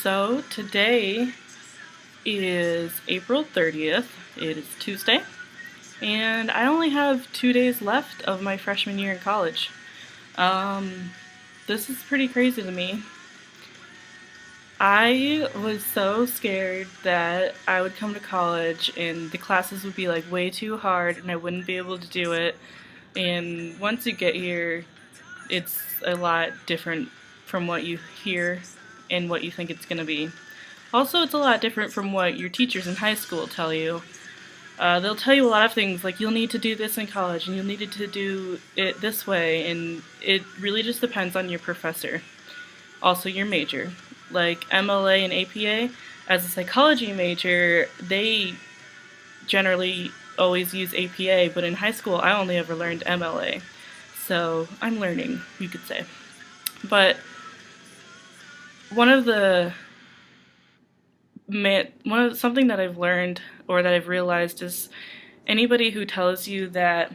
So today is April 30th. It is Tuesday, and I only have 2 days left of my freshman year in college. Um, this is pretty crazy to me. I was so scared that I would come to college and the classes would be like way too hard and I wouldn't be able to do it. And once you get here, it's a lot different from what you hear and what you think it's going to be. Also, it's a lot different from what your teachers in high school tell you. They'll tell you a lot of things like you'll need to do this in college and you'll need to do it this way, and it really just depends on your professor. Also, your major. Like MLA and APA, as a psychology major, they generally always use APA, but in high school, I only ever learned MLA. So I'm learning, you could say. But one of the something that I've learned or that I've realized is anybody who tells you that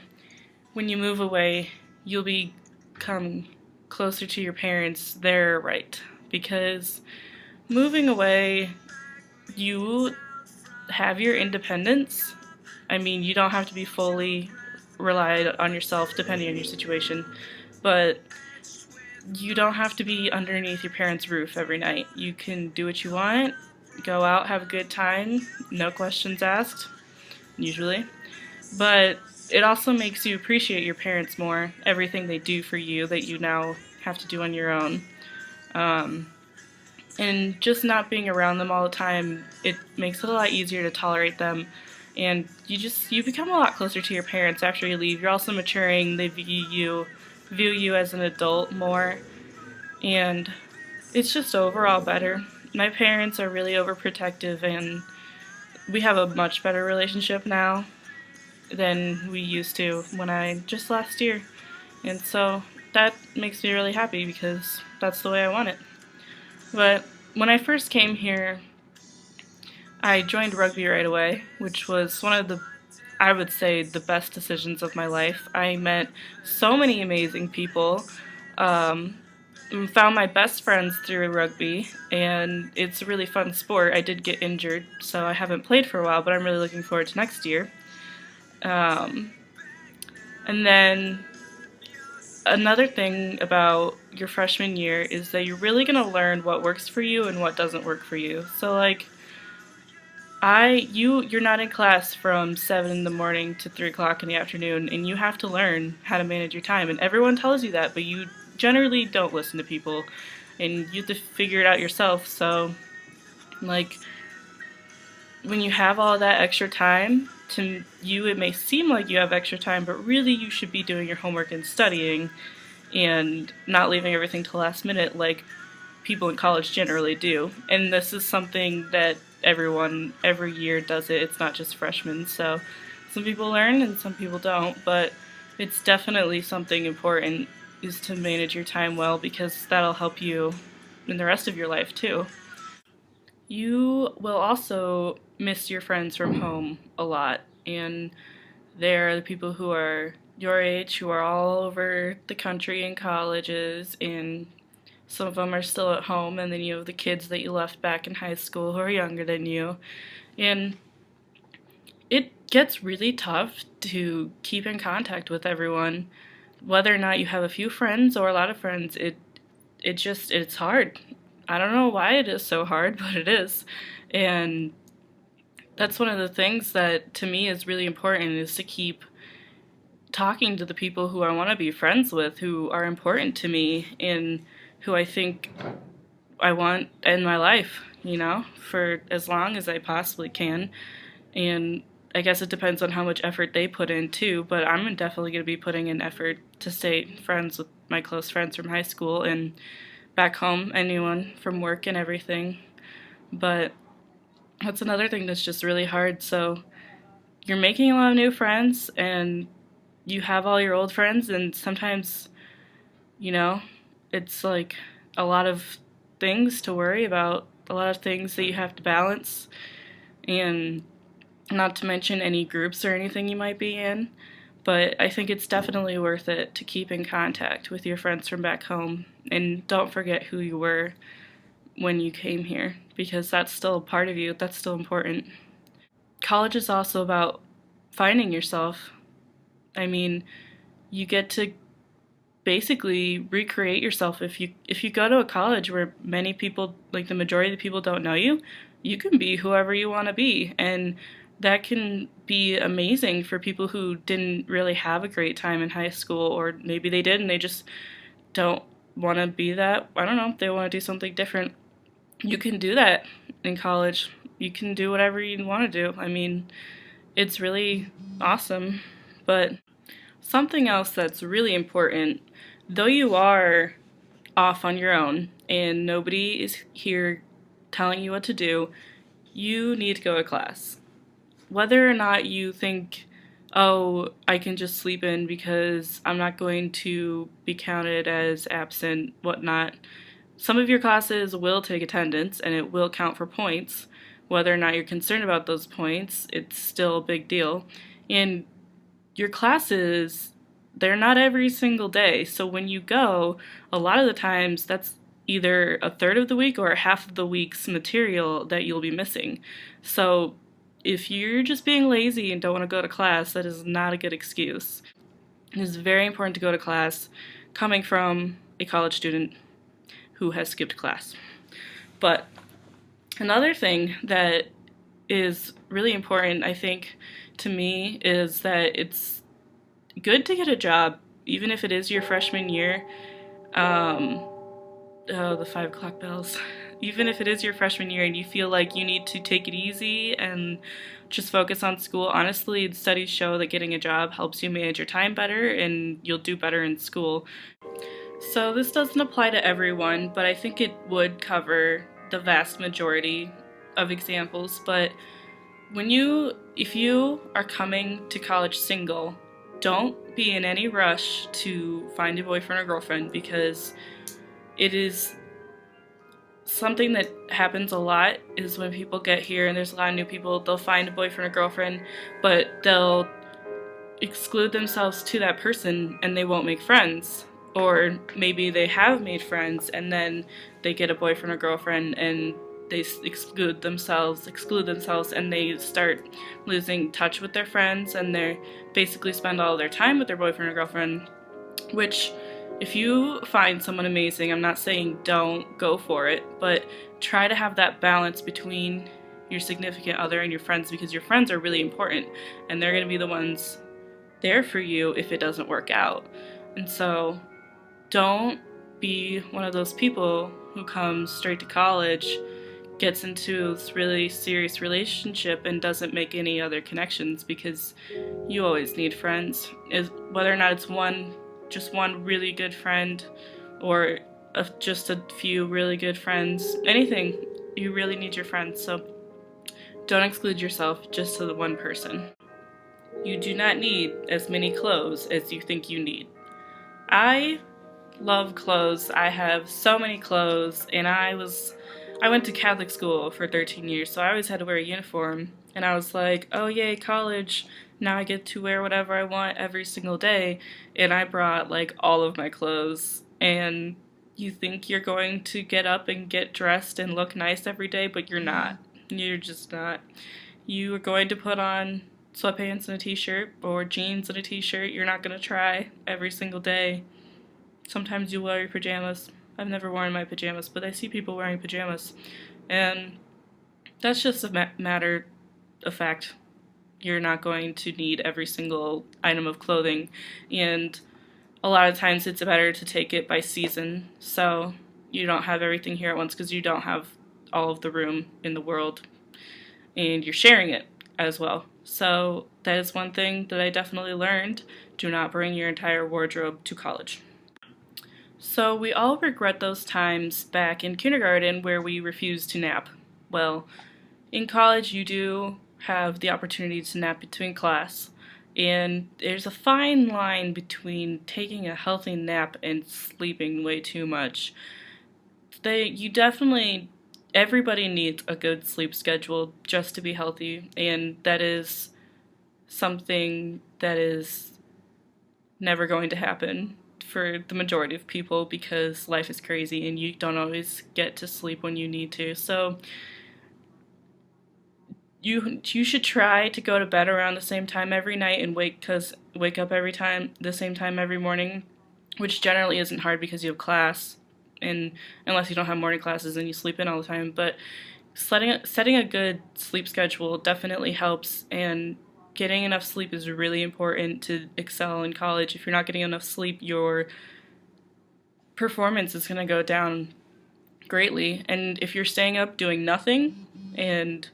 when you move away you'll become closer to your parents, they're right. Because moving away, you have your independence. I mean, you don't have to be fully relied on yourself depending on your situation, but you don't have to be underneath your parents' roof every night. You can do what you want, go out, have a good time, no questions asked, usually. But it also makes you appreciate your parents more, everything they do for you that you now have to do on your own. Um, and just not being around them all the time, it makes it a lot easier to tolerate them. And you become a lot closer to your parents after you leave. You're also maturing. They view you as an adult more, and it's just overall better. My parents are really overprotective, and we have a much better relationship now than we used to when I just last year. And so that makes me really happy because that's the way I want it. But when I first came here, I joined rugby right away, which was one of the, I would say, the best decisions of my life. I met so many amazing people, um, found my best friends through rugby, and it's a really fun sport. I did get injured, so I haven't played for a while, but I'm really looking forward to next year. Um, and then another thing about your freshman year is that you're really going to learn what works for you and what doesn't work for you. So like you're not in class from 7 in the morning to 3 o'clock in the afternoon, and you have to learn how to manage your time. And everyone tells you that, but you generally don't listen to people, and you have to figure it out yourself. So, like, when you have all that extra time, to you it may seem like you have extra time, but really you should be doing your homework and studying, and not leaving everything to last minute like people in college generally do. And this is something that everyone every year does it. It's not just freshmen. So some people learn and some people don't, but it's definitely something important is to manage your time well because that'll help you in the rest of your life too. You will also miss your friends from home a lot, and they're the people who are your age, who are all over the country in colleges, and some of them are still at home, and then you have the kids that you left back in high school who are younger than you. And it gets really tough to keep in contact with everyone. Whether or not you have a few friends or a lot of friends, it's hard. I don't know why it is so hard, but it is. And that's one of the things that to me is really important is to keep talking to the people who I want to be friends with, who are important to me, and who I think I want in my life, for as long as I possibly can. And I guess it depends on how much effort they put in too, but I'm definitely going to be putting in effort to stay friends with my close friends from high school and back home, anyone from work and everything. But that's another thing that's just really hard. So you're making a lot of new friends and you have all your old friends, and sometimes, you know, it's like a lot of things to worry about, a lot of things that you have to balance, and not to mention any groups or anything you might be in. But I think it's definitely worth it to keep in contact with your friends from back home, and don't forget who you were. when you came here, because that's still a part of you, that's still important. College is also about finding yourself. I mean, you get to basically recreate yourself. If you go to a college where many people, like the majority of the people, don't know you, you can be whoever you want to be, and that can be amazing for people who didn't really have a great time in high school, or maybe they did and they just don't want to be that. I don't know, they want to do something different. You can do that in college. You can do whatever you want to do. I mean, it's really awesome. But something else that's really important, though you are off on your own and nobody is here telling you what to do, you need to go to class. Whether or not you think, oh, I can just sleep in because I'm not going to be counted as absent, whatnot, some of your classes will take attendance and it will count for points. Whether or not you're concerned about those points, it's still a big deal. And your classes, they're not every single day. So when you go, a lot of the times that's either a third of the week or half of the week's material that you'll be missing. So if you're just being lazy and don't want to go to class, that is not a good excuse. It is very important to go to class, coming from a college student who has skipped class. But another thing that is really important, I think, to me, is that it's good to get a job, even if it is your freshman year. Oh, the 5 o'clock bells. Even if it is your freshman year and you feel like you need to take it easy and just focus on school, honestly, studies show that getting a job helps you manage your time better and you'll do better in school. So this doesn't apply to everyone, but I think it would cover the vast majority of examples. But if you are coming to college single, don't be in any rush to find a boyfriend or girlfriend, because it is something that happens a lot is when people get here and there's a lot of new people, they'll find a boyfriend or girlfriend, but they'll exclude themselves to that person and they won't make friends. Or maybe they have made friends and then they get a boyfriend or girlfriend and they exclude themselves and they start losing touch with their friends, and they basically spend all their time with their boyfriend or girlfriend. Which, if you find someone amazing, I'm not saying don't go for it, but try to have that balance between your significant other and your friends, because your friends are really important and they're going to be the ones there for you if it doesn't work out. And so don't be one of those people who comes straight to college, gets into this really serious relationship and doesn't make any other connections, because you always need friends. Whether or not it's just one really good friend or just a few really good friends, anything, you really need your friends. So don't exclude yourself just to the one person. You do not need as many clothes as you think you need. I love clothes. I have so many clothes, and I went to Catholic school for 13 years, so I always had to wear a uniform. And I was like, oh yay, college, now I get to wear whatever I want every single day. And I brought like all of my clothes. And you think you're going to get up and get dressed and look nice every day, but you're not. You're just not. You are going to put on sweatpants and a t-shirt or jeans and a t-shirt. You're not going to try every single day. Sometimes you'll wear your pajamas. I've never worn my pajamas, but I see people wearing pajamas. And that's just a matter of fact. You're not going to need every single item of clothing. And a lot of times it's better to take it by season, so you don't have everything here at once, because you don't have all of the room in the world. And you're sharing it as well. So that is one thing that I definitely learned. Do not bring your entire wardrobe to college. So we all regret those times back in kindergarten where we refused to nap. Well, in college you do have the opportunity to nap between class, and there's a fine line between taking a healthy nap and sleeping way too much. Everybody needs a good sleep schedule just to be healthy, and that is something that is never going to happen for the majority of people because life is crazy and you don't always get to sleep when you need to. So you should try to go to bed around the same time every night and wake up the same time every morning, which generally isn't hard because you have class, and unless you don't have morning classes and you sleep in all the time. But setting a good sleep schedule definitely helps, and getting enough sleep is really important to excel in college. If you're not getting enough sleep, your performance is going to go down greatly. And if you're staying up doing nothing and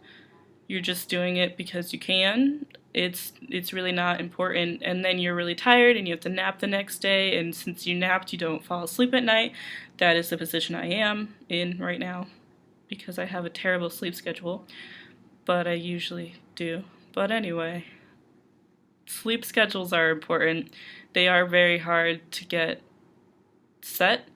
you're just doing it because you can, it's really not important. And then you're really tired and you have to nap the next day, and since you napped you don't fall asleep at night. That is the position I am in right now because I have a terrible sleep schedule, but I usually do. But anyway, sleep schedules are important. They are very hard to get set.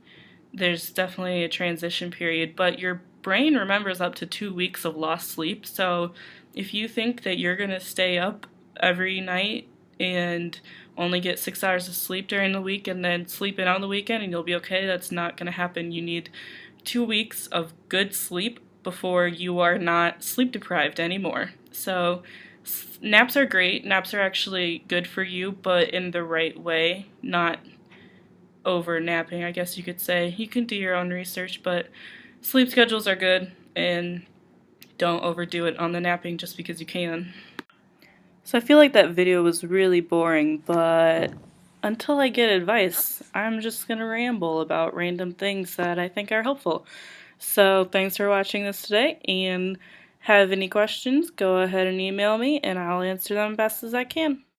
There's definitely a transition period, but your brain remembers up to 2 weeks of lost sleep. So if you think that you're going to stay up every night and only get 6 hours of sleep during the week and then sleep in on the weekend and you'll be okay, that's not going to happen. You need 2 weeks of good sleep before you are not sleep deprived anymore. So naps are great. Naps are actually good for you, but in the right way, not over napping, I guess you could say. You can do your own research, but sleep schedules are good, and don't overdo it on the napping just because you can. So I feel like that video was really boring, but until I get advice, I'm just gonna ramble about random things that I think are helpful. So thanks for watching this today, and have any questions, go ahead and email me and I'll answer them best as I can.